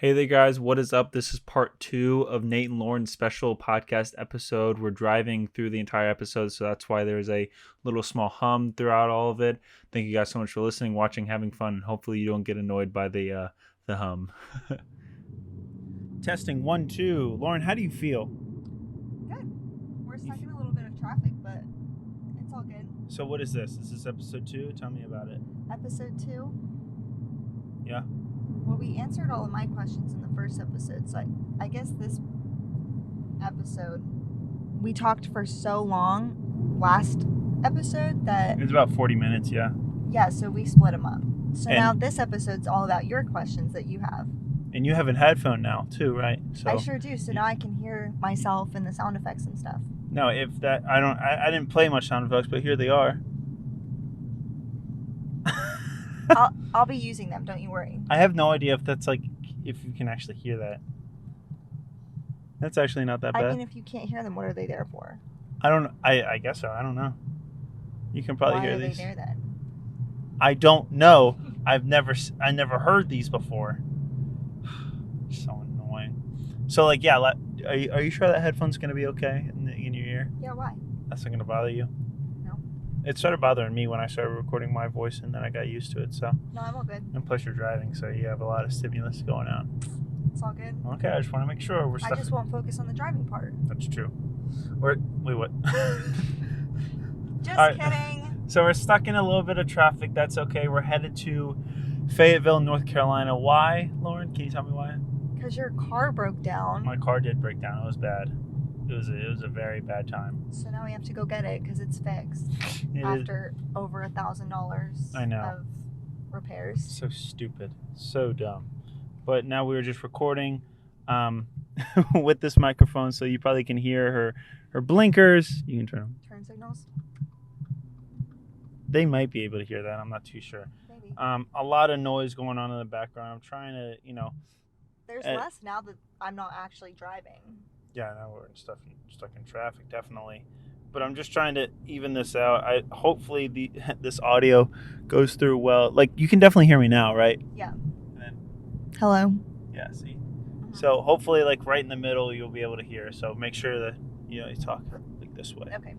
Hey there, guys. What is up? This is part 2 of Nate and Lauren's special podcast episode. We're driving through the entire episode, so that's why there's a little small hum throughout all of it. Thank you guys so much for listening, watching, having fun, and hopefully you don't get annoyed by the hum. Testing 1, 2. Lauren, how do you feel? Good. We're stuck in a little bit of traffic, but it's all good. So what is this? Is this episode 2? Tell me about it. Episode 2? Yeah? Well, we answered all of my questions in the first episode, so I guess this episode, we talked for so long last episode that... It's about 40 minutes, yeah. Yeah, so we split them up. So And- now this episode's all about your questions that you have. And you have a headphone now, too, right? So I sure do, so now I can hear myself and the sound effects and stuff. No, if that... I didn't play much sound effects, but here they are. I'll be using them, don't you worry. I have no idea if that's if you can actually hear that. That's actually not that bad. I mean, if you can't hear them, what are they there for? I don't. I guess so. I don't know. You can probably Why hear are these. they there then? I don't know. I never heard these before. So annoying. So yeah. Are you sure that headphone's gonna be okay in your ear? Yeah, why? That's not gonna bother you? No. It started bothering me when I started recording my voice, and then I got used to it. So. No, I'm all good. And plus, you're driving, so you have a lot of stimulus going on. It's all good. Okay, I just want to make sure we're stuck. I just won't focus on the driving part. That's true. Wait, what? Just All right. kidding. So we're stuck in a little bit of traffic. That's okay. We're headed to Fayetteville, North Carolina. Why, Lauren? Can you tell me why? Because your car broke down. My car did break down. It was bad. It was a very bad time. So now we have to go get it because it's fixed It is after over $1,000 I know. of repairs. so stupid. So dumb. But now we were just recording with this microphone, so you probably can hear her blinkers. You can turn them. Turn signals? They might be able to hear that. I'm not too sure. Maybe. A lot of noise going on in the background. I'm trying to, There's uh, less now that I'm not actually driving. yeah, I know we're stuck in traffic, definitely. But I'm just trying to even this out. Hopefully this audio goes through well. Like, you can definitely hear me now, right? Yeah. And then, Hello. yeah, see. Mhm. So hopefully, right in the middle, you'll be able to hear. So make sure that you talk like this way. Okay.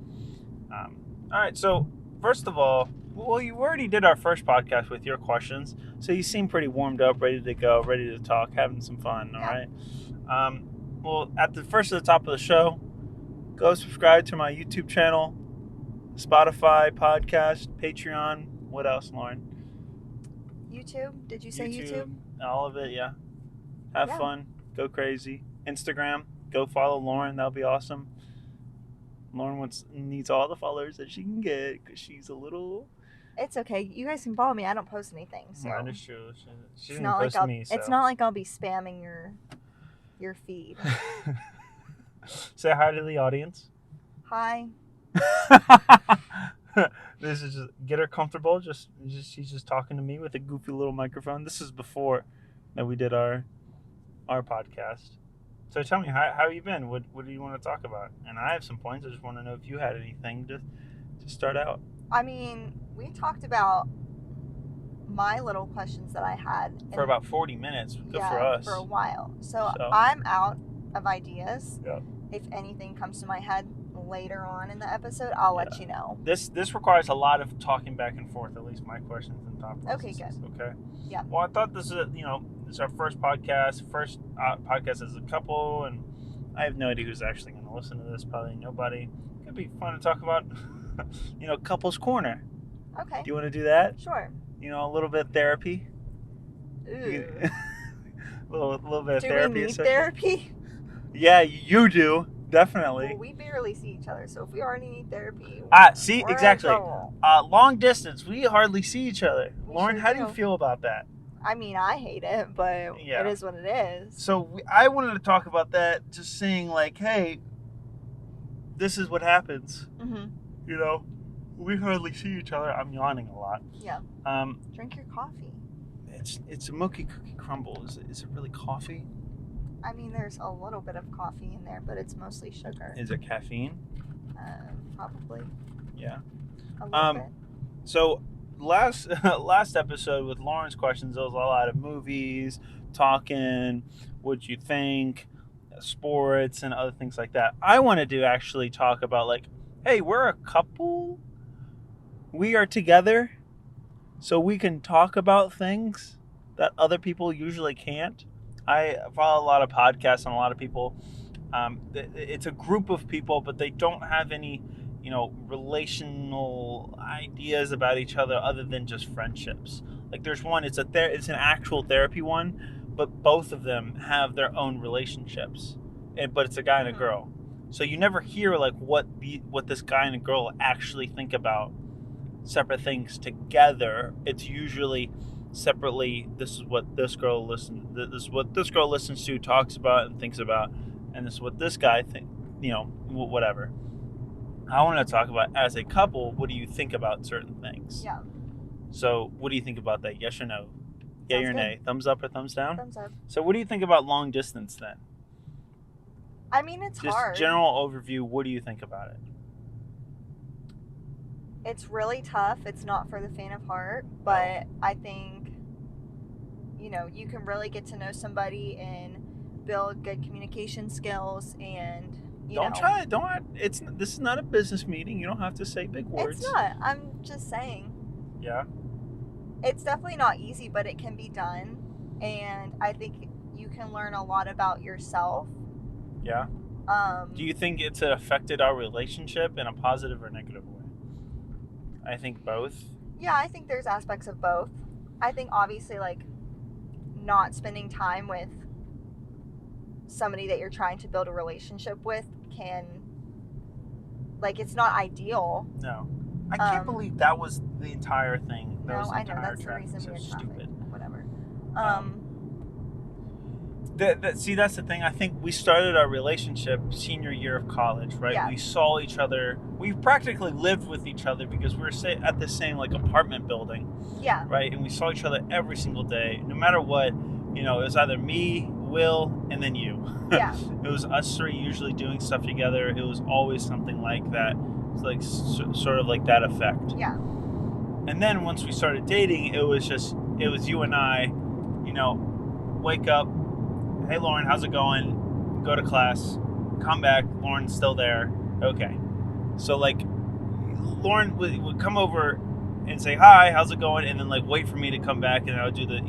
All right. So first of all, well, you already did our first podcast with your questions, so you seem pretty warmed up, ready to go, ready to talk, having some fun. All Yeah. right. Well, at the top of the show, go subscribe to my YouTube channel, Spotify, podcast, Patreon. What else, Lauren? YouTube? Did you say YouTube? All of it, yeah. Have Yeah. fun. Go crazy. Instagram. Go follow Lauren. That'll be awesome. Lauren needs all the followers that she can get because she's a little... It's okay. You guys can follow me. I don't post anything. So That is true. She it's didn't not post like me, so. it's not like I'll be spamming your feed. Say hi to the audience. Hi. This is just get her comfortable. She's just talking to me with a goofy little microphone. This is before that we did our podcast. So tell me, how you been? What do you want to talk about? And I have some points. I just want to know if you had anything to start out. I mean, we talked about my little questions that I had For about 40 minutes. Good yeah, for us. for a while. So So- I'm out of ideas. Yeah. If anything comes to my head later on in the episode, I'll let you know. This requires a lot of talking back and forth, at least my questions and thought Okay, processes. good. Okay. Yeah. Well, I thought this is this is our first podcast podcast as a couple, and I have no idea who's actually going to listen to this. Probably nobody. Could be fun to talk about, couples corner. Okay. Do you want to do that? Sure. A little bit of therapy. Ooh. a little bit of Do therapy. we need session. therapy? Yeah, you do definitely. Well, we barely see each other, so if we already need therapy, See, we're in exactly. trouble. Long distance, we hardly see each other. We Lauren, sure how do you do. feel about that? I mean, I hate it, but Yeah. it is what it is. So I wanted to talk about that, just saying hey, this is what happens. Mm-hmm. We hardly see each other. I'm yawning a lot. Yeah. Drink your coffee. It's a mocha cookie crumble. Is it really coffee? I mean, there's a little bit of coffee in there, but it's mostly sugar. Is it caffeine? Probably Yeah. a little bit. So last episode with Lauren's questions, there was a lot of movies, talking, what'd you think, sports, and other things like that. I wanted to actually talk about, like, hey, we're a couple. We are together, so we can talk about things that other people usually can't. I follow a lot of podcasts and a lot of people. It's a group of people, but they don't have any, relational ideas about each other than just friendships. Like there's one, it's an actual therapy one, but both of them have their own relationships, but it's a guy and a girl. So you never hear like what this guy and a girl actually think about separate things together. It's usually separately. This is what this girl listens to, talks about, and thinks about, and this is what this guy thinks. Whatever. I want to talk about as a couple. What do you think about certain things? Yeah. So, what do you think about that? Yes or no? Yeah or nay? Thumbs up or thumbs down? Thumbs up. So, what do you think about long distance then? I mean, it's just hard. General overview. What do you think about it? It's really tough. It's not for the faint of heart, but I think, you can really get to know somebody and build good communication skills, and this is not a business meeting. You don't have to say big words. It's not. I'm just saying. Yeah. It's definitely not easy, but it can be done, and I think you can learn a lot about yourself. Yeah. Do you think it's affected our relationship in a positive or negative way? I think both. Yeah, I think there's aspects of both. I think obviously like not spending time with somebody that you're trying to build a relationship with it's not ideal. No. I can't believe that was the entire thing. I know, that's the reason we had traffic. Stupid. Whatever. That's the thing. I think we started our relationship senior year of college, right? Yeah. We saw each other. We practically lived with each other because we were at the same apartment building. Yeah. Right, and we saw each other every single day, no matter what. It was either me, Will, and then you. Yeah. It was us three usually doing stuff together. It was always something like that. It's like sort of like that effect. Yeah. And then once we started dating, it was you and I. Wake up. Hey, Lauren, how's it going? Go to class. Come back. Lauren's still there. Okay. So, Lauren would come over and say, hi, how's it going? And then, wait for me to come back, and I would do the,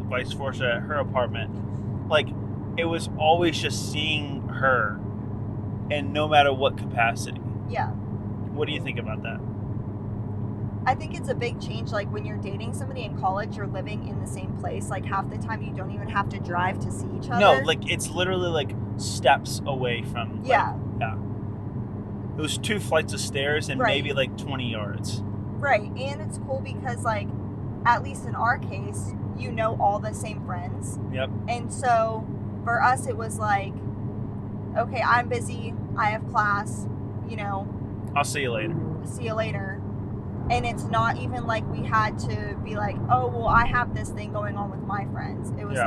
vice versa at her apartment. It was always just seeing her, and no matter what capacity. Yeah. What do you think about that? I think it's a big change. When you're dating somebody in college, you're living in the same place. Half the time you don't even have to drive to see each other. No, it's literally steps away from. Yeah. Yeah. It was 2 flights of stairs and maybe 20 yards. Right. And it's cool because at least in our case, all the same friends. Yep. And so for us, it was okay, I'm busy. I have class, I'll see you later. See you later. And it's not even we had to be oh, well, I have this thing going on with my friends. It was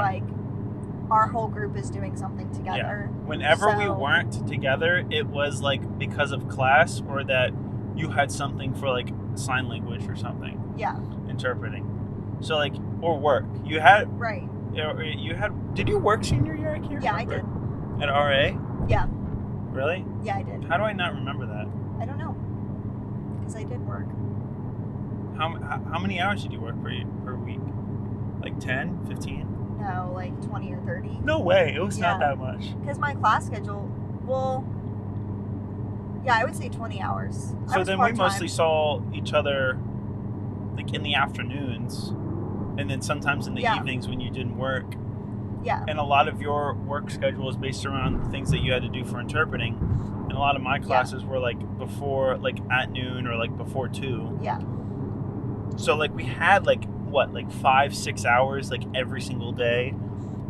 our whole group is doing something together. Yeah. Whenever we weren't together, it was because of class or that you had something for sign language or something. Yeah. Interpreting. So or work. You had. Right. You had. Did you work senior year? I can't remember. Yeah, I did. At RA? Yeah. Really? Yeah, I did. How do I not remember that? I don't know. Because I did work. How many hours did you work per week? 10, 15? No, 20 or 30. No way. It was not that much. Because my class schedule, I would say 20 hours. So then we mostly saw each other in the afternoons and then sometimes in the evenings when you didn't work. Yeah. And a lot of your work schedule is based around the things that you had to do for interpreting. And a lot of my classes were before, at noon or before 2. Yeah. So we had 5-6 hours every single day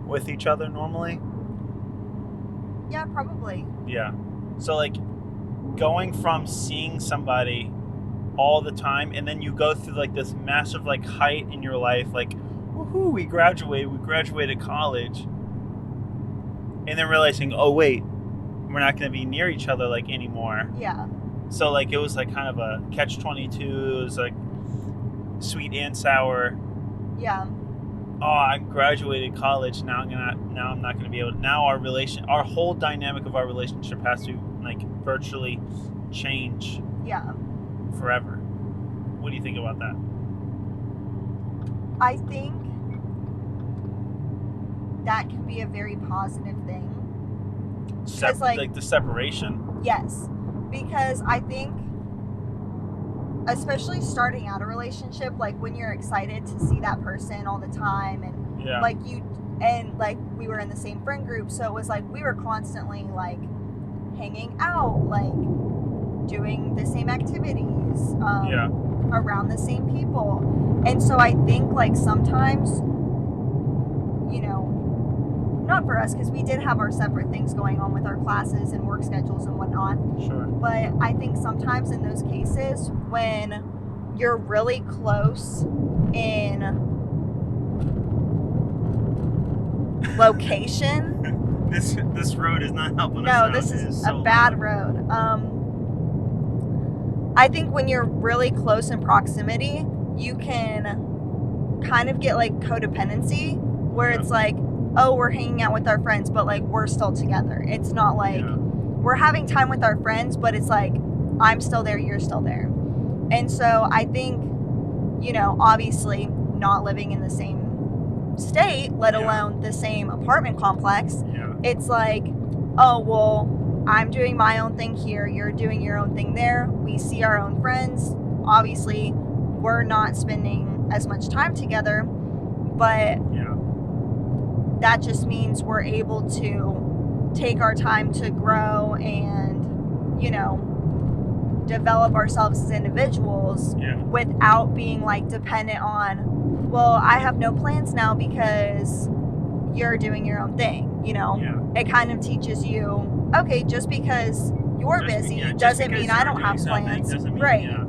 with each other normally. Yeah, probably. Yeah. So going from seeing somebody all the time and then you go through this massive height in your life, woohoo, we graduated college, and then realizing, oh wait, we're not going to be near each other anymore. Yeah. So it was kind of a catch-22. It was sweet and sour. Yeah. oh, I graduated college. Now I'm not gonna be able to. Now our whole dynamic of our relationship has to like virtually change Yeah. forever. What do you think about that? I think that can be a very positive thing. Like the separation. Yes, because I think, especially starting out a relationship, like when you're excited to see that person all the time, and Yeah. like we were in the same friend group, so it was like we were constantly like hanging out, like doing the same activities, Yeah. around the same people, and so I think like sometimes, not for us, because we did have our separate things going on with our classes and work schedules and whatnot. Sure. But I think sometimes in those cases, when you're really close in location. This road is not helping us No, out. this It is so a bad loud. road. I think when you're really close in proximity, you can kind of get like codependency, where Yeah. it's like, oh, we're hanging out with our friends, but like we're still together. It's not like Yeah. we're having time with our friends, but it's like I'm still there, you're still there. And so I think, obviously not living in the same state, let Yeah. alone the same apartment complex, Yeah. it's like, oh, well, I'm doing my own thing here, you're doing your own thing there. We see our own friends. Obviously, we're not spending as much time together, but Yeah. that just means we're able to take our time to grow and, develop ourselves as individuals Yeah. without being like dependent on, well, I have no plans now because you're doing your own thing. Yeah. It kind of teaches you, okay, just because you're busy Just doesn't because mean I you're don't have doing something plans. doesn't mean, Right. yeah.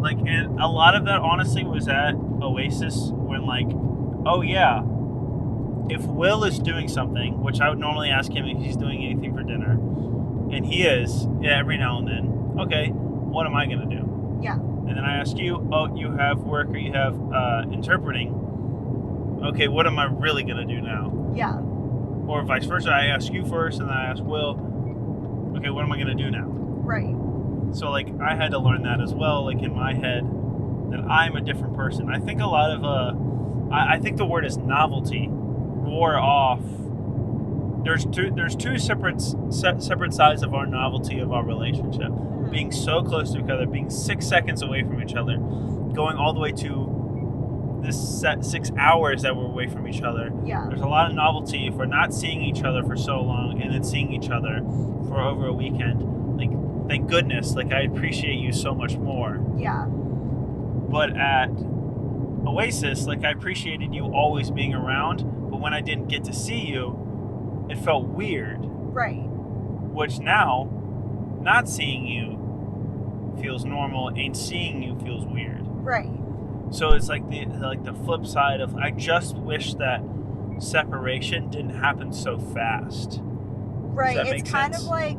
Like, and a lot of that honestly was at Oasis when, like, oh yeah, if Will is doing something, which I would normally ask him if he's doing anything for dinner, and he is, every now and then, okay, what am I gonna do? Yeah. And then I ask you, oh, you have work or you have interpreting. Okay, what am I really gonna do now? Yeah. Or vice versa, I ask you first, and then I ask Will, okay, what am I gonna do now? Right. So, like, I had to learn that as well, like, in my head, that I'm a different person. I think a lot of, I think the word is novelty wore off. There's two separate sides of our novelty of our relationship. Mhm. Being so close to each other, being 6 seconds away from each other, going all the way to this 6 hours that we're away from each other. Yeah. There's a lot of novelty if we're not seeing each other for so long and then seeing each other for over a weekend. Like, thank goodness, like, I appreciate you so much more. Yeah. But at Oasis, like, I appreciated you always being around, but when I didn't get to see you, it felt weird. Right. Which now, not seeing you feels normal, and seeing you feels weird. Right. So it's like the flip side of, I just wish that separation didn't happen so fast. Right. that It's make kind sense? of like,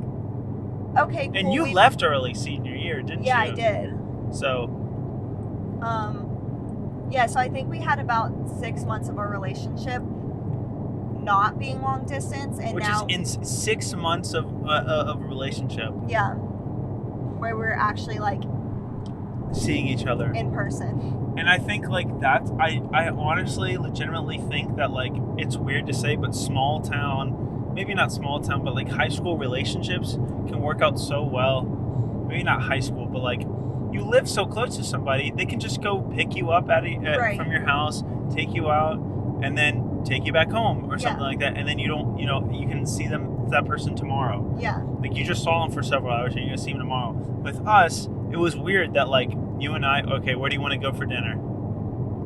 okay, cool. And you left early senior year, didn't Yeah, you? I did. So, Yeah, so I think we had about 6 months of our relationship not being long distance, and which now, is in 6 months of a relationship, yeah, where we're actually like seeing each other. in person. And I think, like, that's, I honestly legitimately think that, like, it's weird to say, but small town, maybe not small town, but like high school relationships can work out so well. Maybe not high school, but like, you live so close to somebody, they can just go pick you up Right. from your house, take you out, and then take you back home or something Yeah. like that. And then you can see that person tomorrow. Yeah. Like, you just saw them for several hours and you're gonna see them tomorrow. With us, it was weird that, like, you and I, okay, where do you want to go for dinner?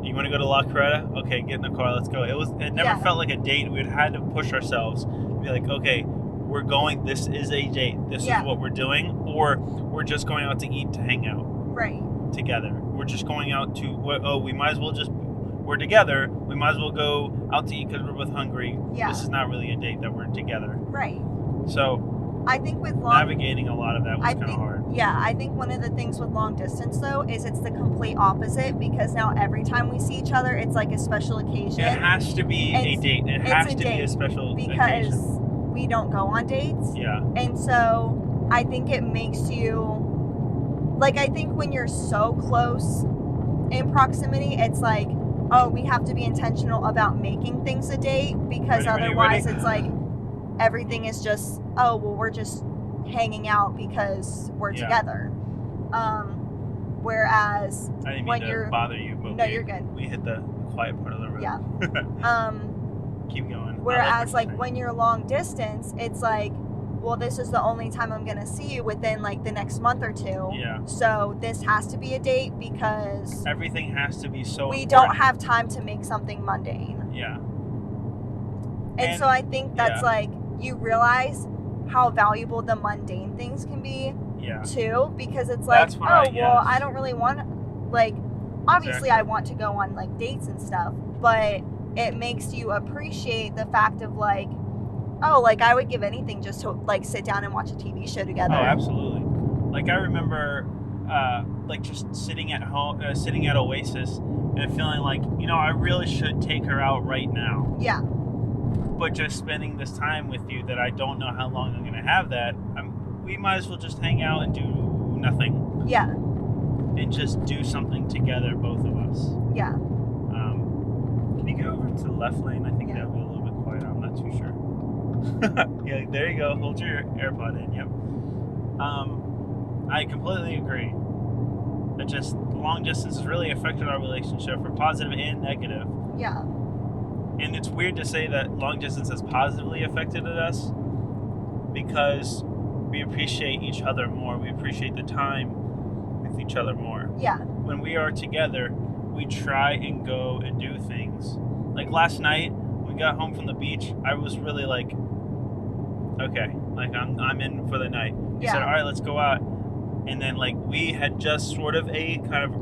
You want to go to La Coretta? Okay, get in the car, let's go. It never Yeah. felt like a date. We had to push ourselves, be like, okay, we're going, this is a date, this Yeah. is what we're doing, or we're just going out to eat, to hang out Right. together. We're just going out to, we might as well just, we're together, we might as well go out to eat because we're both hungry. Yeah. This is not really a date that we're together. Right. So I think with navigating a lot of that was kind of hard. Yeah, I think one of the things with long distance though is it's the complete opposite, because now every time we see each other, it's like a special occasion. It has to be a date. It has to be a special because occasion. we don't go on dates. Yeah. And so I think it makes you, like, I think when you're so close in proximity, it's like, oh, we have to be intentional about making things a date, because otherwise it's like everything is just, oh, well, we're just hanging out because we're together. Whereas I didn't when mean to bother you, but no, you're good. We hit the quiet part of the room. Yeah. Keep going. Whereas like when you're long distance, it's like, well, this is the only time I'm gonna see you within like the next month or two. Yeah. So this has to be a date because everything has to be so we important. don't have time to make something mundane. Yeah. And so I think that's like, you realize how valuable the mundane things can be too, because it's like, well, I don't really want, like, obviously I want to go on like dates and stuff, but it makes you appreciate the fact of like, oh, like I would give anything just to like sit down and watch a TV show together. Oh, absolutely. Like I remember like just sitting at home, sitting at Oasis and feeling like, you know, I really should take her out right now. Yeah. But just spending this time with you that I don't know how long I'm going to have that, we might as well just hang out and do nothing. Yeah. And just do something together, both of us. Yeah. Can you go over to the left lane? I think that would be a little bit quieter. I'm not too sure. Yeah, there you go. Hold your AirPod in. Yep. I completely agree. That just long distance has really affected our relationship for positive and negative. Yeah. And it's weird to say that long distance has positively affected us because we appreciate each other more. We appreciate the time with each other more. Yeah. When we are together, we try and go and do things. Like last night, when we got home from the beach, I was really like, okay, like I'm in for the night. He said, all right, let's go out. And then like we had just sort of a kind of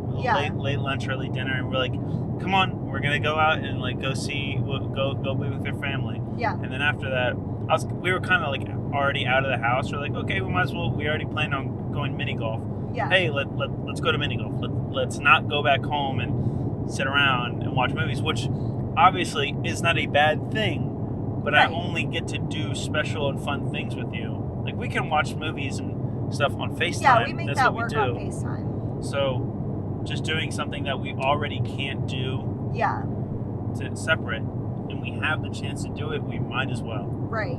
late lunch, early dinner, and we're like, come on, we're gonna go out and like go be with your family. Yeah. And then after that, we were kind of like already out of the house. We're like, okay, we might as well. We already planned on going mini golf. Yeah. Hey, let's go to mini golf. Let's not go back home and sit around and watch movies, which obviously is not a bad thing. But I only get to do special and fun things with you. Like we can watch movies and stuff on FaceTime. Yeah, we make That's that what work we do. on FaceTime. So just doing something that we already can't do. Yeah. To separate, and we have the chance to do it, we might as well. Right.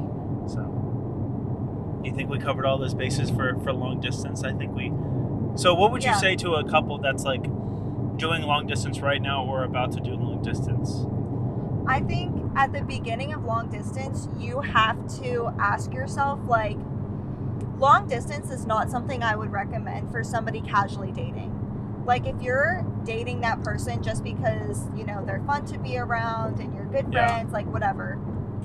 So, you think we covered all those bases for long distance? I think we. So, what would you say to a couple that's like doing long distance right now or about to do long distance? I think at the beginning of long distance, you have to ask yourself, like, long distance is not something I would recommend for somebody casually dating. Like, if you're dating that person just because, you know, they're fun to be around and you're good friends, like, whatever,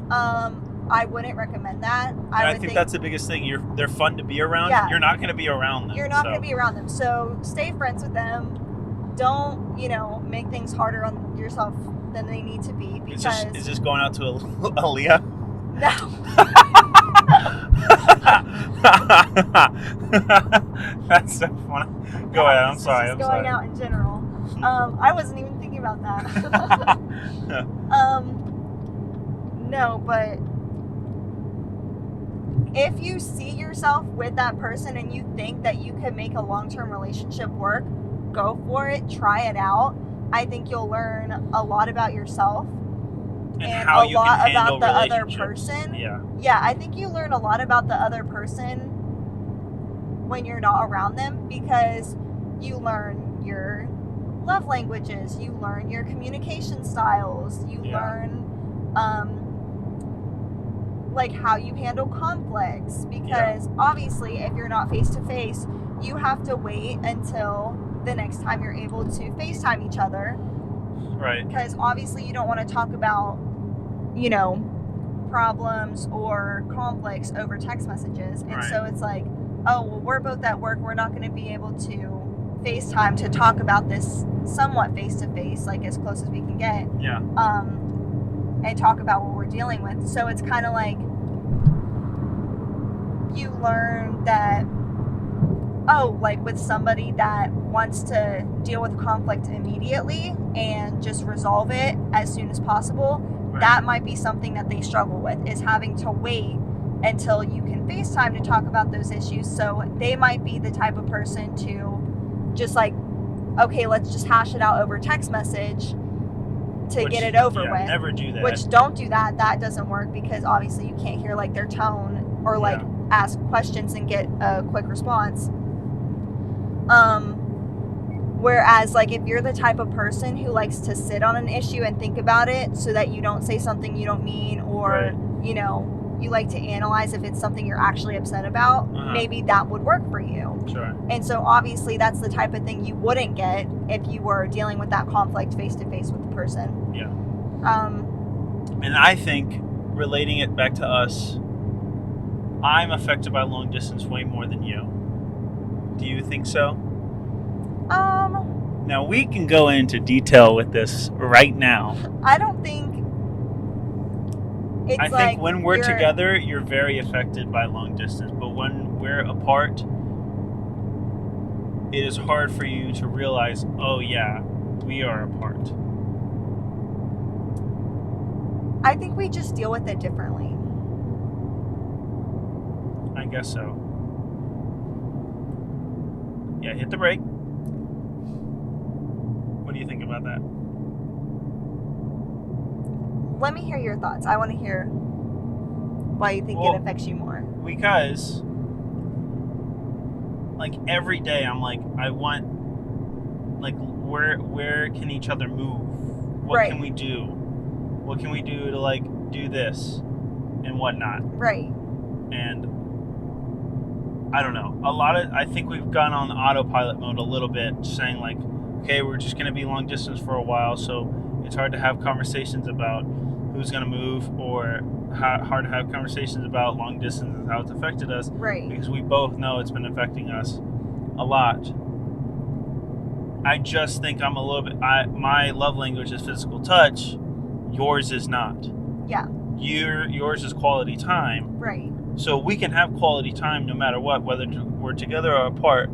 I wouldn't recommend that. I think that's the biggest thing. They're fun to be around. Yeah. You're not going to be around them. You're not going to be around them. So stay friends with them. Don't, you know, make things harder on yourself than they need to be. Because is this going out to Aaliyah? No. That's so funny. Go ahead. I'm sorry. I'm going out in general. I wasn't even thinking about that. No, but if you see yourself with that person and you think that you could make a long-term relationship work, go for it. Try it out. I think you'll learn a lot about yourself and how a you lot can handle about the other person. Yeah, I think you learn a lot about the other person when you're not around them, because you learn your love languages, you learn your communication styles, you learn like how you handle conflicts, because obviously if you're not face to face, you have to wait until the next time you're able to FaceTime each other. Right. Because obviously you don't want to talk about, you know, problems or conflicts over text messages. And so it's like, oh, well, we're both at work. We're not going to be able to FaceTime to talk about this somewhat face-to-face, like as close as we can get. Yeah. And talk about what we're dealing with. So it's kind of like, you learn that, oh, like with somebody that wants to deal with conflict immediately and just resolve it as soon as possible, Right. that might be something that they struggle with, is having to wait until you can FaceTime to talk about those issues. So they might be the type of person to just like, okay, let's just hash it out over text message to get it over with. Never do that. Which, don't do that. That doesn't work, because obviously you can't hear like their tone or like ask questions and get a quick response. Whereas like if you're the type of person who likes to sit on an issue and think about it so that you don't say something you don't mean, or Right. you know, you like to analyze if it's something you're actually upset about, maybe that would work for you. Sure. And so obviously that's the type of thing you wouldn't get if you were dealing with that conflict face to face with the person. Yeah. Um, And I think, relating it back to us, I'm affected by long distance way more than you. Do you think so? Now, we can go into detail with this right now. I don't think it's I like think when we're you're- together, you're very affected by long distance. But when we're apart, it is hard for you to realize, oh yeah, we are apart. I think we just deal with it differently. I guess so. Yeah, hit the brake. What do you think about that? Let me hear your thoughts. I want to hear why you think Well, it affects you more. Because, like, every day I'm like, I want, like, where can each other move? What Right. can we do? What can we do to, like, do this and whatnot? Right. And I don't know. I think we've gone on autopilot mode a little bit, saying, like, okay, we're just going to be long distance for a while, so it's hard to have conversations about who's going to move, or hard to have conversations about long distance and how it's affected us, Right. because we both know it's been affecting us a lot. I just think I'm a little bit, my love language is physical touch, yours is not. Yeah. Yours is quality time. Right. So we can have quality time no matter what, whether we're together or apart.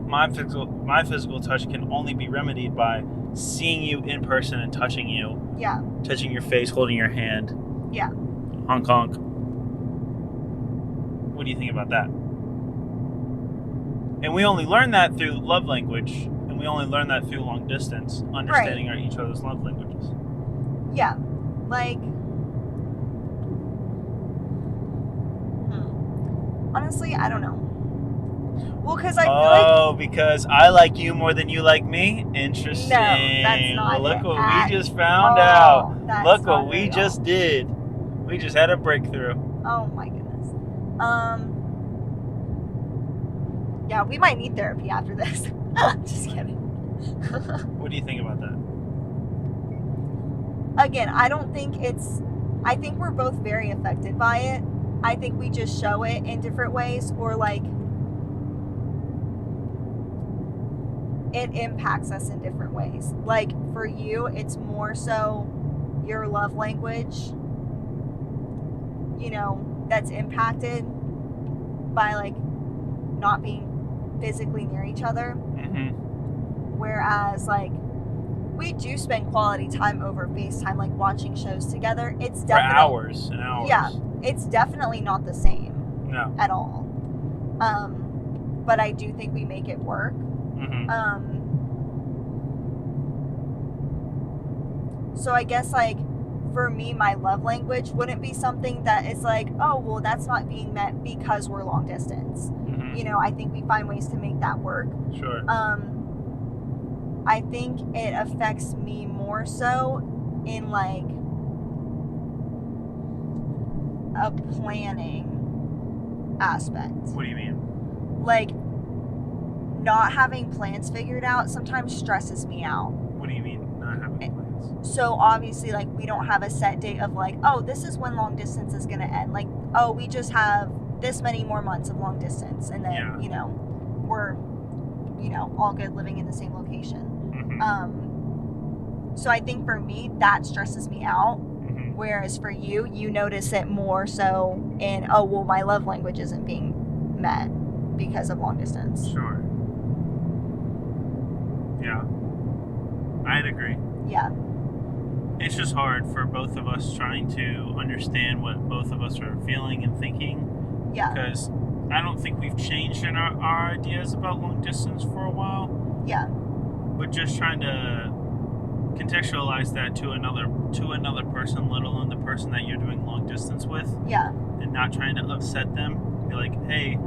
My physical touch can only be remedied by seeing you in person and touching you, Yeah. touching your face, holding your hand. Yeah. Honk honk. What do you think about that? And we only learn that through love language, and we only learn that through long distance, understanding each other's love languages. Yeah. Like, honestly, I don't know. Well, because I feel like... Because I like you more than you like me? Interesting. No, that's not Look it what at we just found all. out. That's Look not what we it at just all. did. We just had a breakthrough. Oh my goodness. Yeah, we might need therapy after this. Just kidding. What do you think about that? Again, I think we're both very affected by it. I think we just show it in different ways, or like it impacts us in different ways. Like for you, it's more so your love language, you know, that's impacted by like not being physically near each other. Mm-hmm. Whereas like we do spend quality time over FaceTime, like watching shows together. It's For definitely hours and hours. Yeah, it's definitely not the same No. at all. But I do think we make it work. Mm-hmm. So I guess like for me, my love language wouldn't be something that is like, oh, well, that's not being met because we're long distance. Mm-hmm. You know, I think we find ways to make that work. Sure. I think it affects me more so in like a planning aspect. What do you mean? Like not having plans figured out sometimes stresses me out. What do you mean not having plans? So obviously like we don't have a set date of like, oh, this is when long distance is going to end. Like, oh, we just have this many more months of long distance, and then you know we're all good living in the same location. Mm-hmm. So I think for me that stresses me out. Mm-hmm. Whereas for you, you notice it more so in, oh, well, my love language isn't being met because of long distance. Sure. Yeah. I'd agree. Yeah. It's just hard for both of us trying to understand what both of us are feeling and thinking. Yeah. Because I don't think we've changed in our ideas about long distance for a while. Yeah. But just trying to contextualize that to another person, let alone the person that you're doing long distance with, Yeah. and not trying to upset them. Be like, hey,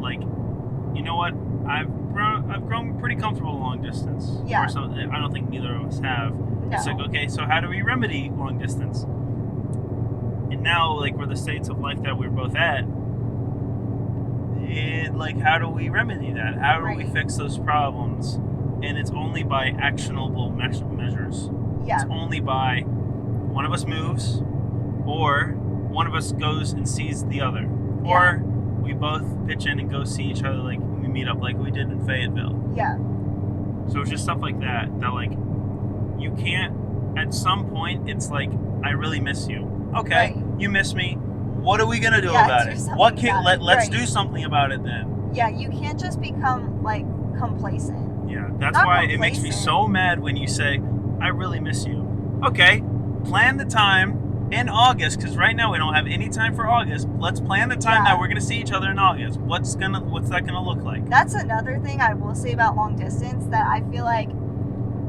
like, you know what? I've grown pretty comfortable long distance. Yeah. Or something. I don't think neither of us have. No. It's like, okay, so how do we remedy long distance? And now, like, we're the states of life that we're both at. Like, how do we remedy that? How do we Right. fix those problems? And it's only by actionable measures. Yeah. It's only by one of us moves, or one of us goes and sees the other, or we both pitch in and go see each other, like we meet up like we did in Fayetteville. Yeah. So it's just stuff like that like you can't. At some point, it's like, I really miss you. Okay, Right. you miss me. What are we gonna do Yeah, about do it? something What can about it. let's Right. do something about it then. Yeah. You can't just become like complacent. Yeah, that's Not why it makes me complacent. so mad when you say, I really miss you. Okay, plan the time in August, because right now we don't have any time for August. Let's plan the time Yeah. that we're going to see each other in August. What's that going to look like? That's another thing I will say about long distance that I feel like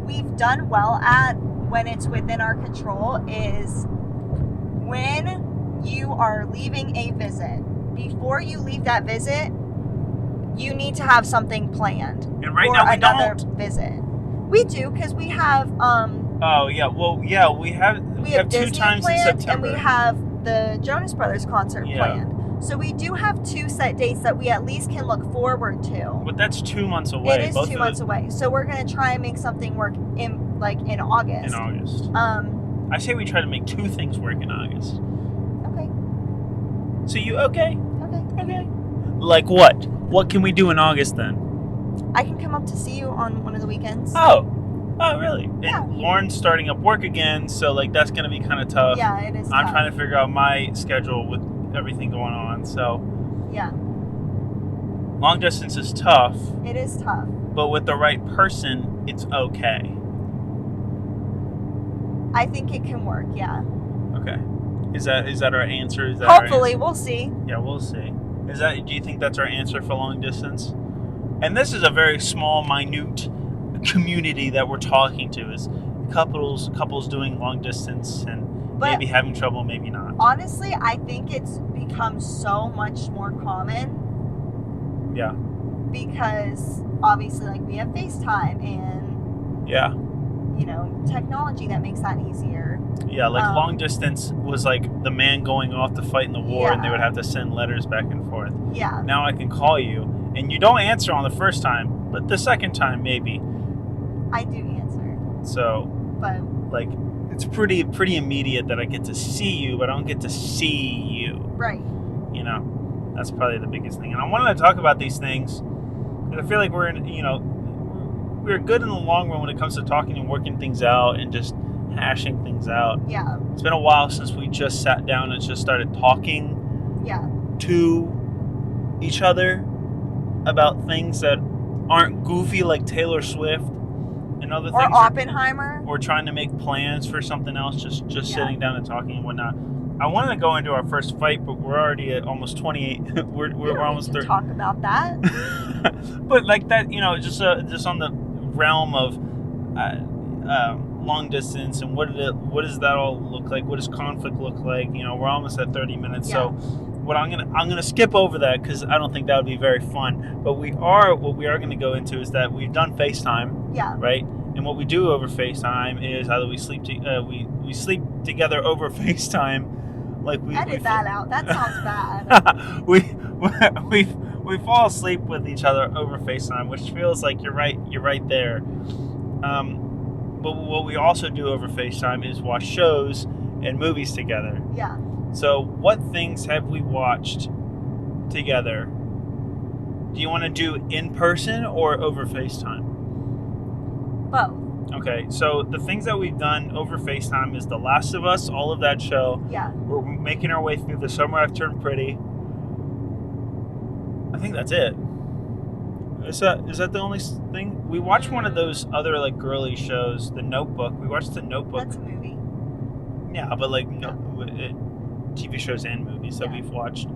we've done well at when it's within our control is when you are leaving a visit. Before you leave that visit, you need to have something planned. And right for now we another don't. visit. We do because we have Oh, yeah. Well, yeah, we have two Disney times in planned September. and we have the Jonas Brothers concert Yeah. planned. So we do have two set dates that we at least can look forward to. But that's 2 months away. It is 2 months away. So we're gonna try and make something work in August. In August. I say we try to make 2 things work in August. Okay. So you okay? Okay. Okay. Like what? What can we do in August then? I can come up to see you on one of the weekends. Oh, really? Yeah. And Lauren's starting up work again, so like that's gonna be kind of tough. Yeah, it is. I'm tough. trying to figure out my schedule with everything going on. So Yeah, long distance is tough, it is tough. but with the right person, it's okay. I think it can work. Yeah. Okay. Is that our answer? Is that Hopefully, we'll see. Yeah, we'll see. Do you think that's our answer for long distance? And this is a very small, minute community that we're talking to. Is couples doing long distance and But maybe having trouble, maybe not. honestly, I think it's become so much more common Yeah. because obviously, like, we have FaceTime and Yeah. technology that makes that easier. Yeah, like long distance was like the man going off to fight in the war, and they Yeah. would have to send letters back and forth. Yeah. Now I can call you, and you don't answer on the first time, but the second time maybe. I do answer, So but like it's pretty immediate that I get to see you, but I don't get to see you. right. That's probably the biggest thing. And I wanted to talk about these things because I feel like we're good in the long run when it comes to talking and working things out and just hashing things out. Yeah. It's been a while since we just sat down and just started talking Yeah. to each other about things that aren't goofy like Taylor Swift and other Or things. Oppenheimer. Or trying to make plans for something else, just Yeah. sitting down and talking and whatnot. I wanted to go into our first fight, but we're already at almost 28. we're We don't almost need to 30. talk about that. But like that, just on the realm of long distance and what does that all look like? What does conflict look like? We're almost at 30 minutes, Yeah. so what I'm gonna skip over that because I don't think that would be very fun. But what we are gonna go into is that we've done FaceTime, Yeah. right? And what we do over FaceTime is either we sleep we sleep together over FaceTime, like we Edit that out. That sounds bad. we fall asleep with each other over FaceTime, which feels like you're right there. But what we also do over FaceTime is watch shows and movies together. Yeah. So what things have we watched together? Do you want to do in person or over FaceTime? Both. Okay, so the things that we've done over FaceTime is The Last of Us, all of that show. Yeah. We're making our way through The Summer I've Turned Pretty. I think that's it. Is that the only thing? We watched one of those other like girly shows, The Notebook. We watched The Notebook. That's a movie. Yeah, but like TV shows and movies that Yeah. we've watched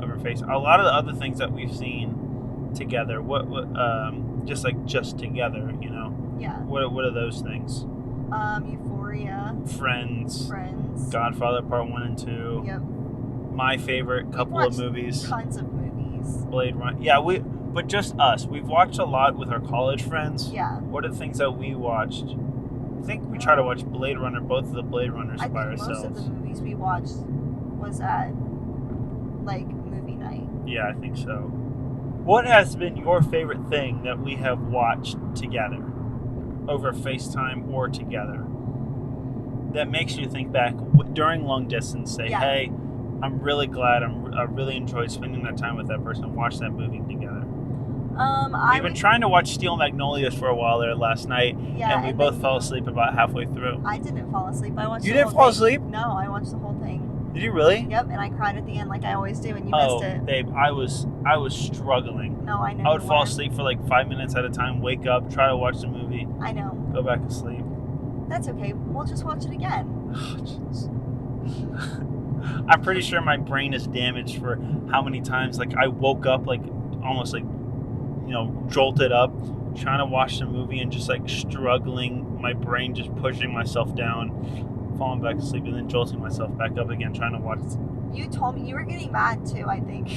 over FaceTime. A lot of the other things that we've seen together. What just together, you know. Yeah. What are those things? Euphoria. Friends. Godfather Part 1 and 2. Yep. My favorite couple of movies. Tons of movies. Blade Runner. Yeah, but just us. We've watched a lot with our college friends. Yeah. What are the things that we watched? I think we try to watch Blade Runner, both of the Blade Runners by ourselves. Most of the movies we watched was at like movie night. Yeah, I think so. What has been your favorite thing that we have watched together over FaceTime or together that makes you think back during long distance, say, Yeah. hey, I'm really glad I really enjoyed spending that time with that person and watch that movie together? We've been trying to watch Steel Magnolias for a while there last night, and we both fell asleep about halfway through. I didn't fall asleep. I watched You the didn't whole fall thing. asleep? No, I watched the whole thing. Did you really? Yep, and I cried at the end like I always do, and you Oh, missed it. babe, I was struggling. No, I know. I would you fall were. asleep for like 5 minutes at a time, wake up, try to watch the movie, I know. go back to sleep. That's okay. We'll just watch it again. I'm pretty sure my brain is damaged for how many times like I woke up like almost like jolted up trying to watch the movie and just like struggling, my brain just pushing myself down, falling back asleep and then jolting myself back up again trying to watch. You told me you were getting mad too, I think.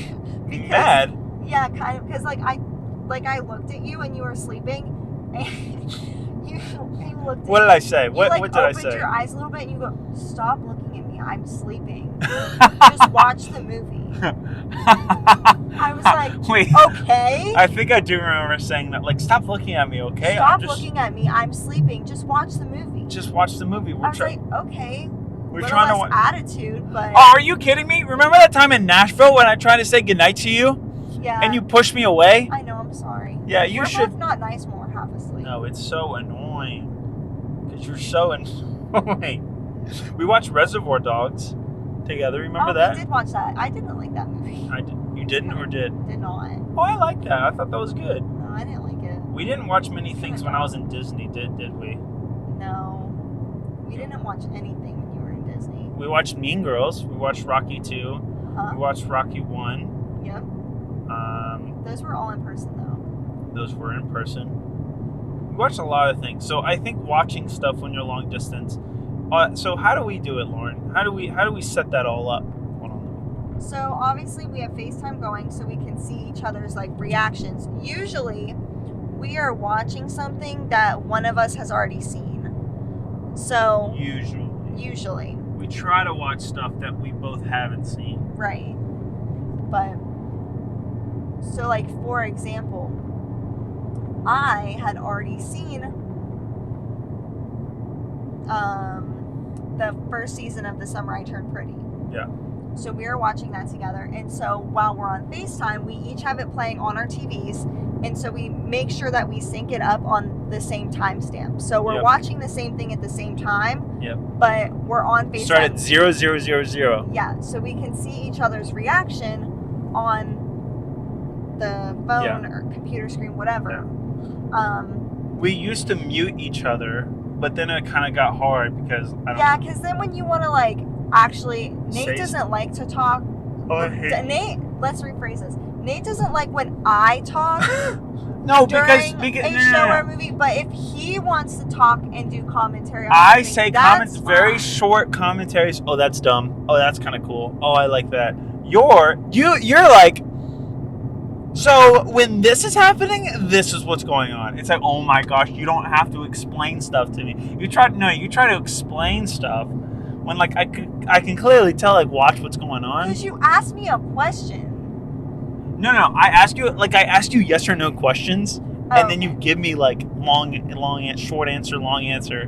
Mad? Yeah, kind of, because I looked at you and you were sleeping and you looked at What did I say? you, What did I opened say? your eyes a little bit and you go, stop looking at me, I'm sleeping. Just watch the movie. I was like, wait, okay. I think I do remember saying that, like, stop looking at me, okay? Stop looking at me, I'm sleeping, just watch the movie. Just watch the movie. I was like, okay. We're trying to watch. Attitude, but Oh, are you kidding me? Remember that time in Nashville when I tried to say goodnight to you yeah. and you pushed me away? I know, I'm sorry. Yeah, you We're should. both not nice when we're half asleep. No, it's so annoying. Because you're so annoying. We watched Reservoir Dogs together. Remember that? We did watch that. I didn't like that movie. You didn't or did? Did not. Oh, I like that. I thought that was good. No, I didn't like it. We didn't watch many things when I was in Disney, did we? No. We didn't watch anything when you were in Disney. We watched Mean Girls. We watched Rocky 2. Huh? We watched Rocky 1. Yep. Those were all in person, though. Those were in person. We watched a lot of things. So I think watching stuff when you're long distance. So how do we do it, Lauren? How do we set that all up? Hold on. So obviously we have FaceTime going so we can see each other's like reactions. Usually we are watching something that one of us has already seen. So usually. We try to watch stuff that we both haven't seen. Right. But so like for example, I had already seen the first season of The Summer I Turned Pretty. Yeah. So we were watching that together. And so while we're on FaceTime, we each have it playing on our TVs. And so we make sure that we sync it up on the same timestamp. So we're watching the same thing at the same time. Yep. But we're on FaceTime. Start at 0000. Yeah. So we can see each other's reaction on the phone or computer screen, whatever. Yeah. We used to mute each other, but then it kind of got hard because because then when you want to like actually, Nate doesn't like to talk. Nate, let's rephrase this. Nate doesn't like when I talk. No, during because a show or a movie. But if he wants to talk and do commentary, on I movie, say that's very fine. short commentaries. Oh, that's dumb. Oh, that's kind of cool. Oh, I like that. You're like. So when this is happening, this is what's going on. It's like, oh my gosh, you don't have to explain stuff to me. You try to explain stuff when like I can clearly tell, like, watch what's going on. Because you asked me a question. No, I ask you yes or no questions, and then you give me like short answer, long answer.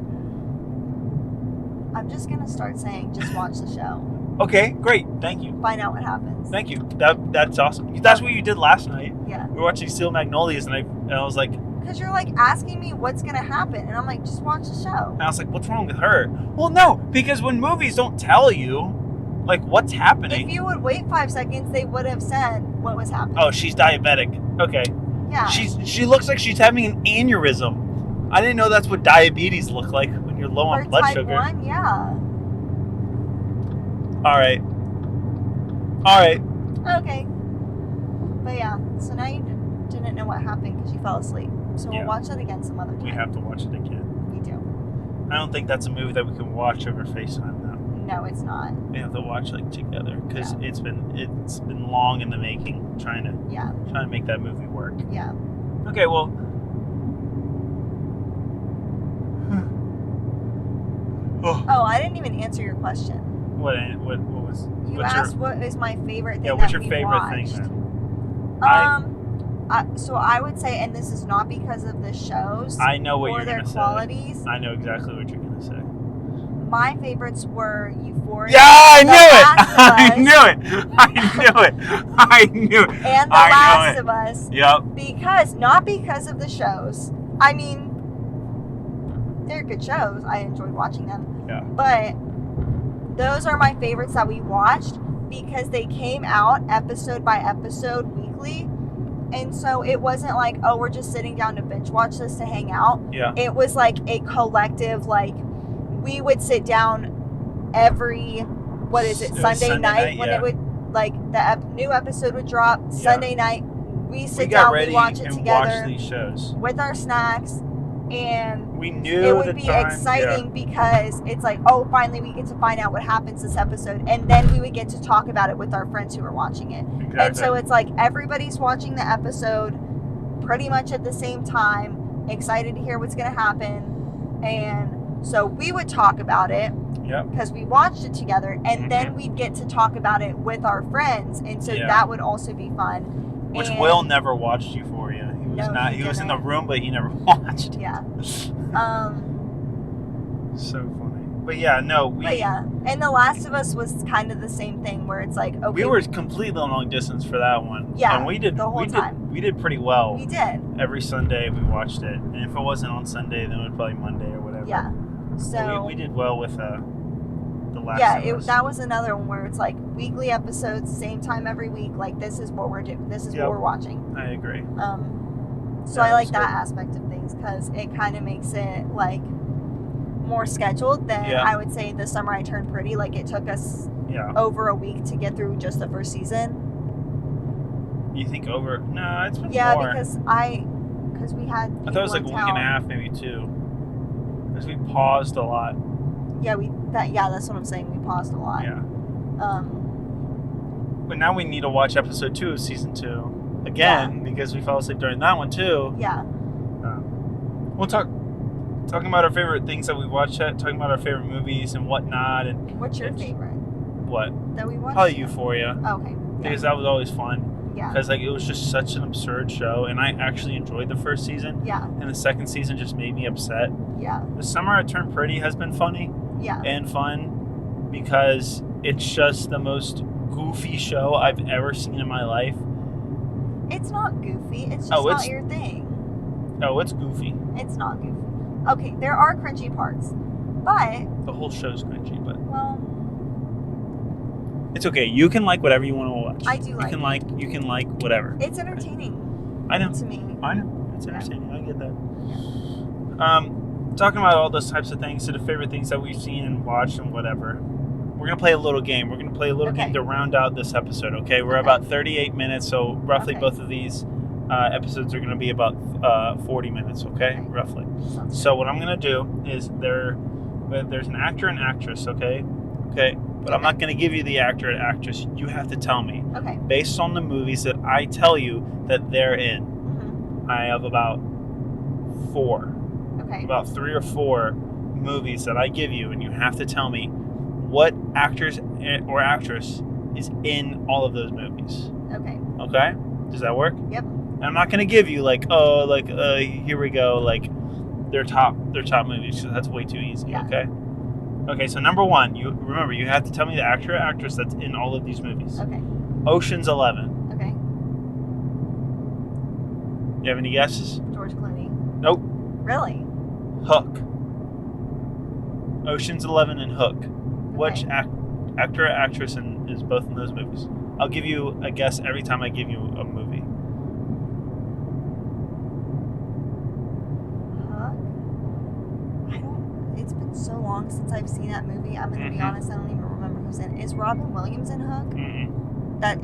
I'm just gonna start saying, just watch the show. Okay, great, thank you. Find out what happens. Thank you. That's awesome. That's what you did last night. Yeah. We were watching Steel Magnolias, and I was like, Because you're like asking me what's gonna happen, and I'm like, just watch the show. And I was like, what's wrong with her? Well, no, because when movies don't tell you, like, what's happening. If you would wait 5 seconds, they would have said what was happening. Oh, she's diabetic. Okay. Yeah. She looks like she's having an aneurysm. I didn't know that's what diabetes look like when you're low on For blood type sugar. 1, yeah. All right. Okay. But yeah, so now you didn't know what happened because you fell asleep. So Yeah. we'll watch that again some other time. We have to watch it again. We do. I don't think that's a movie that we can watch over FaceTime though. No, it's not. We have to watch like together because it's been long in the making trying to make that movie work. Yeah. Okay, well. Oh, I didn't even answer your question. What was? You what's asked what is my favorite thing. Yeah, what's that your we favorite watched. thing then? So I would say, and this is not because of the shows I know what or you're their gonna qualities. say. I know exactly what you're gonna say. My favorites were Euphoria. Yeah, I The knew Last it. I knew it. and The I know Last it. of Us. Yep. Not because of the shows. I mean, they're good shows. I enjoyed watching them. Yeah. But those are my favorites that we watched because they came out episode by episode weekly. And so it wasn't like, oh, we're just sitting down to binge watch this to hang out. Yeah. It was like a collective, like, we would sit down every, what is it, It was Sunday Sunday night when yeah. it would, like, the new episode would drop. Yeah. Sunday night, we We sit got down, ready we watch it and together watched these shows. with our snacks, and We knew it would the be time. exciting because it's like, oh, finally we get to find out what happens this episode, and then we would get to talk about it with our friends who are watching it. Yeah, exactly. And so it's like everybody's watching the episode pretty much at the same time, excited to hear what's going to happen. And so we would talk about it Yep. because we watched it together, and Mhm. then we'd get to talk about it with our friends, and so Yeah. that would also be fun. Which And- Will never watched Euphoria. He was No, not. he He was in the didn't. room, but he never watched. Yeah. So funny. But yeah, no, But yeah, and The Last of Us was kind of the same thing where it's like, okay, we were completely long distance for that one. Yeah, and we did the whole time. We did pretty well. we did, Every Sunday we watched it, and if it wasn't on Sunday, then it was probably Monday or whatever. yeah. So we did well with the Last yeah, of Us. that was another one where it's like weekly episodes, same time every week. Like this is what we're doing. This is Yep. what we're watching. I agree. So Yeah, I like that's that good. aspect of things because it kind of makes it like more scheduled than Yeah. I would say The Summer I Turned Pretty. Like it took us Yeah. over a week to get through just the first season. You think over? No, it's been Yeah, more. because we had. I thought it was like a people week in and a town. half, maybe two. Because we paused a lot. Yeah, that's what I'm saying. We paused a lot. Yeah. Um, But now we need to watch episode 2 of season 2 again because we fell asleep during that one too. yeah. We'll talking about our favorite things that we watched, talking about our favorite movies and whatnot, and What's your It's- favorite what that we watched? probably Euphoria Okay. Yeah. because that was always fun Yeah. because like it was just such an absurd show, and I actually enjoyed the first season, Yeah. and the second season just made me upset. Yeah. The Summer I Turned Pretty has been funny Yeah. and fun because it's just the most goofy show I've ever seen in my life. It's not goofy. It's just Oh, not it's- your thing. Oh, it's goofy. It's not goofy. Okay, there are cringy parts, but The whole show's cringy, but well, it's okay. You can like whatever you want to watch. I do like You can like whatever. it's entertaining I know. to me. I know. It's Yeah. entertaining. I get that. Talking about all those types of things, so the favorite things that we've seen and watched and whatever. We're gonna play a little game. We're gonna play a little Okay. game to round out this episode. Okay, we're Okay. about 38 minutes, so roughly Okay. both of these episodes are gonna be about 40 minutes. Okay, Okay. roughly. Sounds So what I'm gonna do is there's an actor and actress. Okay, but I'm not gonna give you the actor and actress. You have to tell me good. Okay. based on the movies that I tell you that they're in. Hmm. I have about 3 or 4 movies that I give you, and you have to tell me what actors or actress is in all of those movies. Okay. Okay? Does that work? Yep. And I'm not gonna give you here we go, like their top movies, because that's way too easy. Yeah. Okay. Okay. So number 1, you remember you have to tell me the actor or actress that's in all of these movies. Okay. Ocean's 11. Okay. You have any guesses? George Clooney. Nope. Really? Hook. Ocean's 11 and Hook. Which Okay. actor or actress is both in those movies? I'll give you a guess every time I give you a movie. Hook? It's been so long since I've seen that movie. I'm going to be honest, I don't even remember who's in it. Is Robin Williams in Hook? Mm-mm.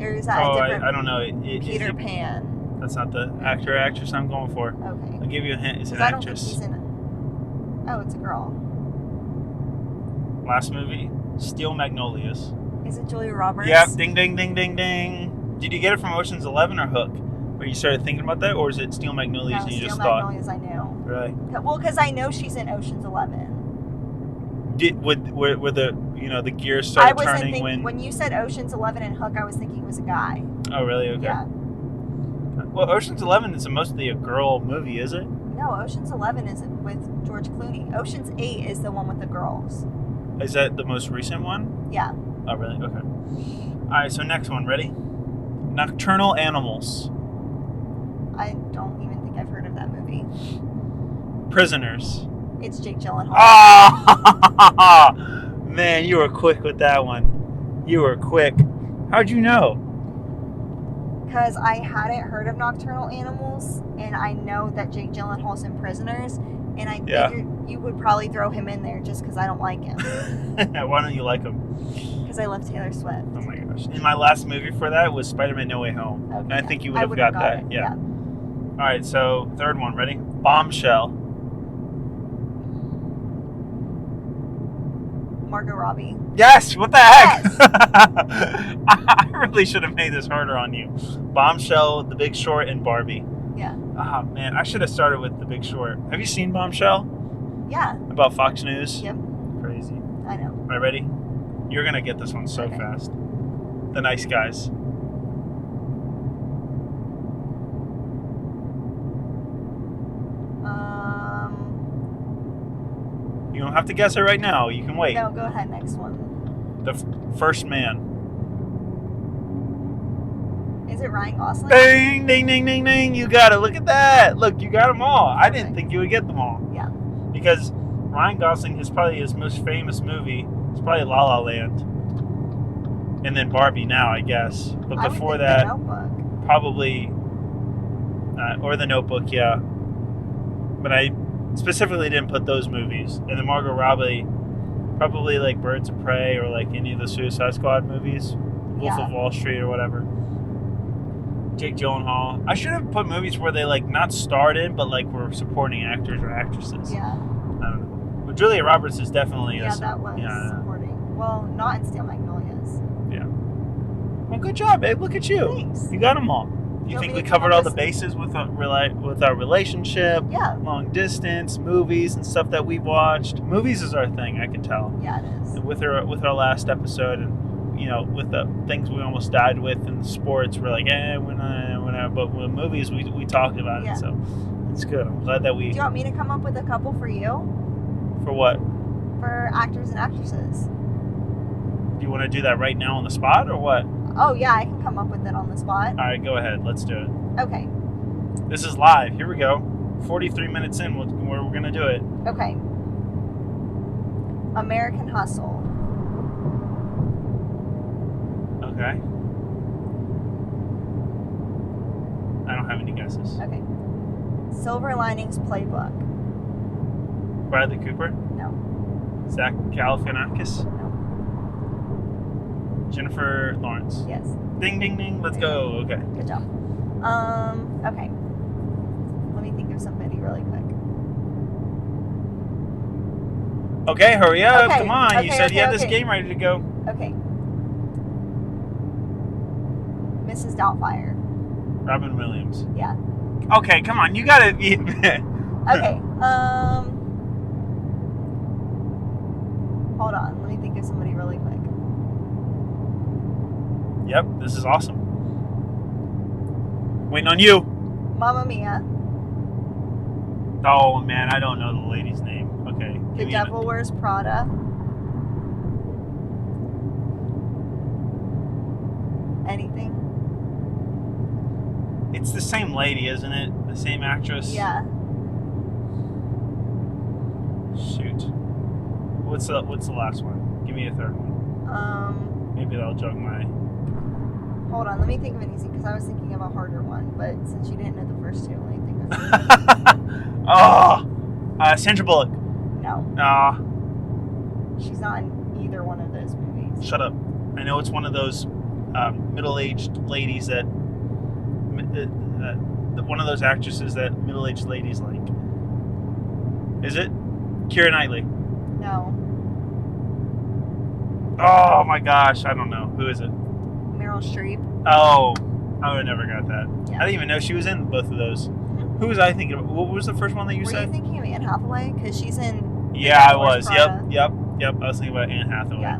Or is that Oh, a different I don't know. Peter Pan? That's not the actor or actress I'm going for. Okay. I'll give you a hint. It's an 'Cause I don't think actress. he's in it. Oh, it's a girl. Last movie, Steel Magnolias. Is it Julia Roberts? Yep. Ding, ding, ding, ding, ding. Did you get it from Ocean's 11 or Hook? Where you started thinking about that, or is it Steel Magnolias No, and you Steel just Magnolias I knew. thought? Really? Well, because I know she's in Ocean's 11. Were the the gears I started wasn't turning thinking, when you said Ocean's 11 and Hook, I was thinking it was a guy. Oh, really? Okay. Yeah. Well, Ocean's 11 is mostly a girl movie, is it? No, Ocean's 11 is with George Clooney. Ocean's 8 is the one with the girls. Is that the most recent one? Yeah. Oh, really? Okay. All right. So next one, ready? Nocturnal Animals. I don't even think I've heard of that movie. Prisoners. It's Jake Gyllenhaal. Ah, man, you were quick with that one. You were quick. How'd you know? Because I hadn't heard of Nocturnal Animals, and I know that Jake Gyllenhaal's in Prisoners, and I figured you would probably throw him in there just because I don't like him. Why don't you like them? Because I love Taylor Swift. Oh my gosh. And my last movie for that was Spider-Man No Way Home. Okay, And I think you would I have would've got that. it, Yeah. All right, so third one, ready? Bombshell. Margot Robbie. Yes, what the heck? Yes. I really should have made this harder on you. Bombshell, The Big Short, and Barbie. Yeah. Ah, man, I should have started with The Big Short. Have you seen Bombshell? Yeah. About Fox News? Yep. Crazy. I know. All right, ready? You're going to get this one so fast. The Nice Guys. You don't have to guess it right now. You can wait. No, go ahead. Next one. The First Man. Is it Ryan Gosling? Ding, ding, ding, ding, ding. You got it. Look at that. Look, you got them all. I didn't think you would get them all. Yeah. Because Ryan Gosling is probably his most famous movie. It's probably La La Land. And then Barbie now, I guess. But before that, The Notebook. probably, or The Notebook, yeah. But I specifically didn't put those movies. And then Margot Robbie, probably like Birds of Prey or like any of the Suicide Squad movies. Wolf of Wall Street or whatever. Jake Gyllenhaal. I should have put movies where they like not starred in, but like were supporting actors or actresses. Yeah. I don't know. But Julia Roberts is definitely that was supporting. Well, not in Steel Magnolias. Yeah. Well, good job, babe. Look at you. Thanks. You got them all. You think we covered all the bases with our relationship? Yeah. Long distance, movies, and stuff that we've watched. Movies is our thing, I can tell. Yeah, it is. And with our last episode, and with the things we almost died with in sports, we're like, we're not. But with movies, we talked about it, so it's good. I'm glad that we. Do you want me to come up with a couple for you? For what? For actors and actresses. Do you want to do that right now on the spot, or what? Oh yeah, I can come up with it on the spot. All right, go ahead. Let's do it. Okay. This is live. Here we go. 43 minutes in, we're going to do it. Okay. American Hustle. Okay. I don't have any guesses. Okay. Silver Linings Playbook. Bradley Cooper? No. Zach Galifianakis? No. Jennifer Lawrence? Yes. Ding, ding, ding. Let's go. Okay. Good job. Okay. Let me think of somebody really quick. Okay, hurry up. Okay, Come on. You okay, said you had okay, this okay. game ready to go. Okay. Mrs. Doubtfire. Robin Williams. Yeah. Okay, come on. You got to be. Okay. Hold on. Let me think of somebody really quick. Yep, this is awesome. Waiting on you. Mamma Mia. Oh, man. I don't know the lady's name. Okay. The Devil Wears Prada. Anything? It's the same lady, isn't it? The same actress? Yeah. Shoot. What's the last one? Give me a third one. Maybe that'll jog my... Hold on, let me think of an easy, because I was thinking of a harder one, but since you didn't know the first two, let me think of Oh! Sandra Bullock. No, Ah, she's not in either one of those movies. shut up. I know it's one of those middle-aged ladies that... one of those actresses that middle-aged ladies like. Is it? Keira Knightley. No, Oh my gosh, I don't know. Who is it? Meryl Streep. Oh, I would have never got that. Yeah. I didn't even know she was in both of those. Who was I thinking of? What was the first one that you Were said? you thinking of Anne Hathaway? Because she's in... Yeah, I Wars was. Yep. Prada. I was thinking about Anne Hathaway. Yeah.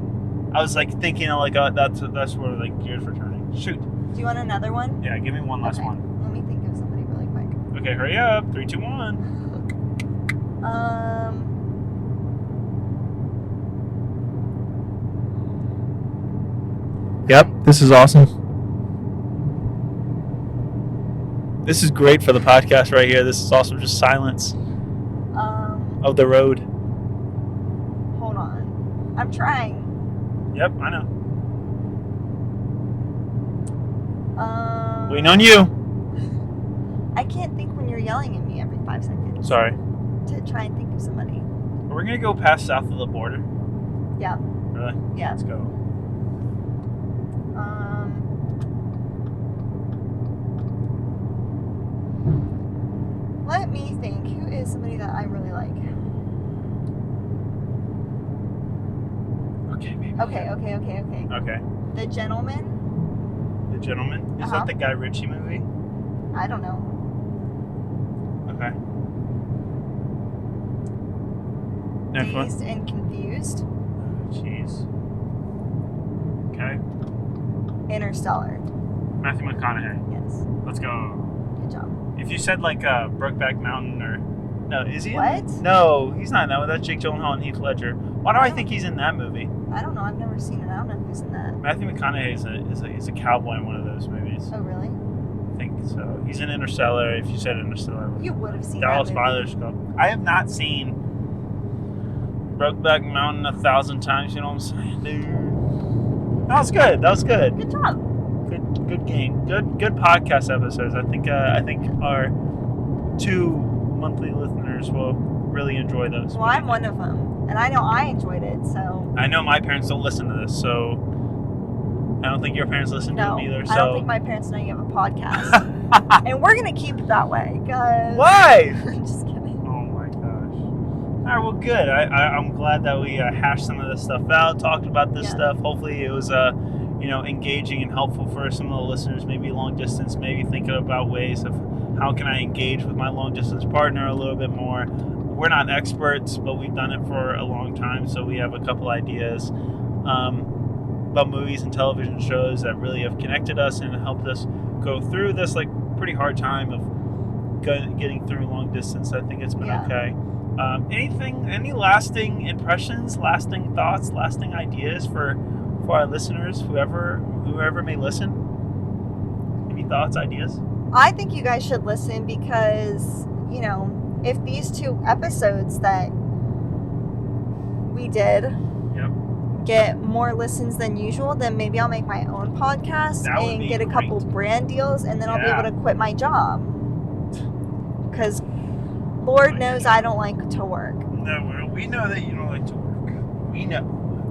I was like thinking of like that's where like gears were turning. Shoot. Do you want another one? Yeah, give me one last Okay. one. Let me think of somebody really quick. Okay, hurry up. 3, 2, 1. Yep, this is awesome. This is great for the podcast right here. This is awesome. Just silence of the road. Hold on. I'm trying. Yep, I know. Um, Waiting on you. I can't think when you're yelling at me every 5 seconds. Sorry. To try and think of somebody. We're gonna go past south of the border. Yeah. Really? Yeah. Let's go. Let me think. Who is somebody that I really like? Okay, maybe. Okay. Okay. The Gentleman. The Gentleman. Is Uh-huh. that the Guy Ritchie movie? I don't know. Okay. Next one. Dazed and Confused. Jeez. Okay. Interstellar. Matthew McConaughey. Yes. Let's go. Good job. If you said like Brokeback Mountain or no, is he? What? In? No, he's not in that one. That's Jake Gyllenhaal and Heath Ledger. Why do I think he's in that movie? I don't know. I've never seen it. I don't know who's in that. Matthew McConaughey is a cowboy in one of those movies. Oh, really? I think so. He's in Interstellar. If you said Interstellar, You would have seen Dallas that Buyers Club. I have not seen Brokeback Mountain 1,000 times. You know what I'm saying, dude? That was good. That was good. Good job. Good game. Good podcast episodes. I think our 2 monthly listeners will really enjoy those. Well, I'm one of them, and I know I enjoyed it. So I know my parents don't listen to this, so I don't think your parents listen to no, them either. So I don't think my parents know you have a podcast, and we're gonna keep it that way. Cause why? Just kidding. Oh my gosh. All right, well, good. I'm glad that we hashed some of this stuff out, talked about this Yeah. stuff. Hopefully, it was engaging and helpful for some of the listeners. Maybe long distance, maybe thinking about ways of how can I engage with my long distance partner a little bit more. We're not experts, but we've done it for a long time, so we have a couple ideas about movies and television shows that really have connected us and helped us go through this like pretty hard time of getting through long distance. I think it's been Yeah. okay. Any lasting impressions, lasting thoughts, lasting ideas for our listeners, whoever may listen? Any thoughts, ideas? I think you guys should listen because if these 2 episodes that we did Yep. get more listens than usual, then maybe I'll make my own podcast That would and be get a couple great. brand deals, and then I'll be Yeah. able to quit my job. Because Lord knows I don't like to work. No, we know that you don't like to work. We know.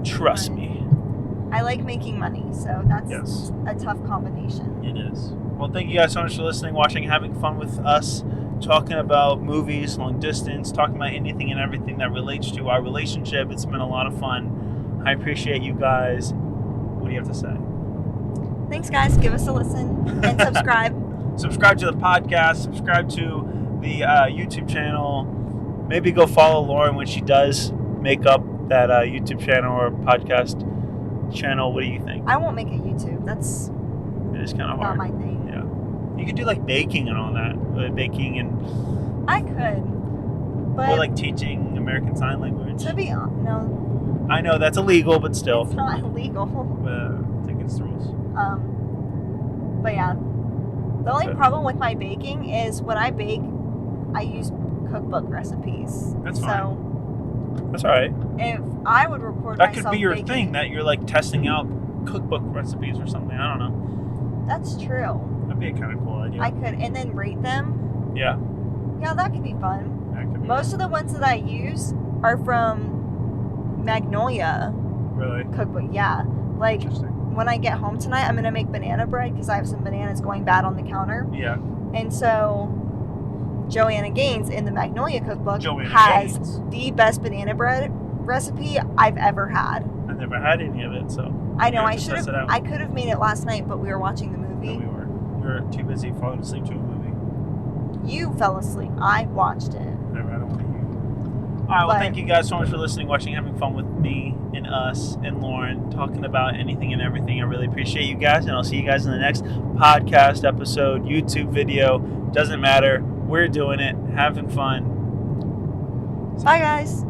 Trust me. I like making money, so that's Yes. a tough combination. It is. Well, thank you guys so much for listening, watching, having fun with us, talking about movies, long distance, talking about anything and everything that relates to our relationship. It's been a lot of fun. I appreciate you guys. What do you have to say? Thanks, guys. Give us a listen and subscribe. Subscribe to the podcast. Subscribe to the YouTube channel. Maybe go follow Lauren when she does make up that YouTube channel or podcast channel. What do you think? I won't make a YouTube. That's It is kind of not hard. my thing. Yeah. You could do like baking and all that. Baking and I could, but or like teaching American Sign Language. to be honest, no, I know that's illegal, but still. it's not illegal. I think it's the rules. But yeah, The only Okay. problem with my baking is when I bake, I use cookbook recipes. That's so fine. That's all right. if I would record That myself could be your baking, thing, that you're like testing out cookbook recipes or something. I don't know. that's true. That'd be a kind of cool idea. I could, and then rate them. Yeah. Yeah, that could be fun. That could be Most of the ones that I use are from Magnolia really cookbook. Yeah, like interesting. when I get home tonight, I'm gonna make banana bread because I have some bananas going bad on the counter. Yeah. And so Joanna Gaines in the Magnolia cookbook Joanna has Gaines. the best banana bread recipe I've ever had. I've never had any of it, so I know we I have to should test have. it out. I could have made it last night, but we were watching the No, movie. we were too busy falling asleep to a movie. You fell asleep. I watched it. Whatever, I don't want to hear. All right, well, But- thank you guys so much for listening, watching, having fun with me and us and Lauren, talking about anything and everything. I really appreciate you guys, and I'll see you guys in the next podcast episode, YouTube video. Doesn't matter. We're doing it, having fun. Bye, guys.